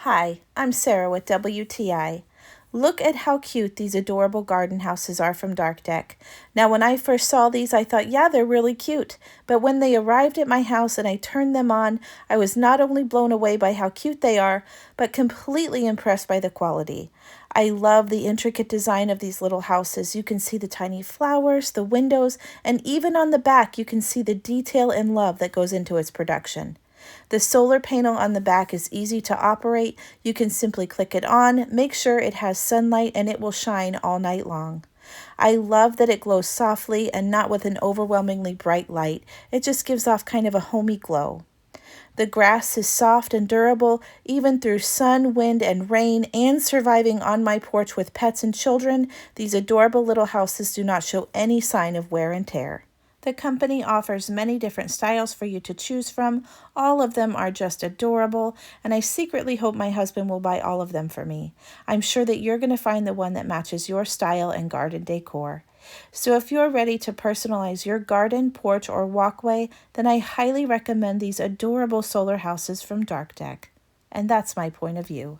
Hi, I'm Sarah with WTI. Look at how cute these adorable garden houses are from Darkdec. Now, when I first saw these, I thought, yeah, they're really cute. But when they arrived at my house and I turned them on, I was not only blown away by how cute they are, but completely impressed by the quality. I love the intricate design of these little houses. You can see the tiny flowers, the windows, and even on the back, you can see the detail and love that goes into its production. The solar panel on the back is easy to operate. You can simply click it on, make sure it has sunlight, and it will shine all night long. I love that it glows softly and not with an overwhelmingly bright light. It just gives off kind of a homey glow. The grass is soft and durable, even through sun, wind, and rain, and surviving on my porch with pets and children. These adorable little houses do not show any sign of wear and tear. The company offers many different styles for you to choose from. All of them are just adorable, and I secretly hope my husband will buy all of them for me. I'm sure that you're going to find the one that matches your style and garden decor. So if you're ready to personalize your garden, porch, or walkway, then I highly recommend these adorable solar houses from Darkdec. And that's my point of view.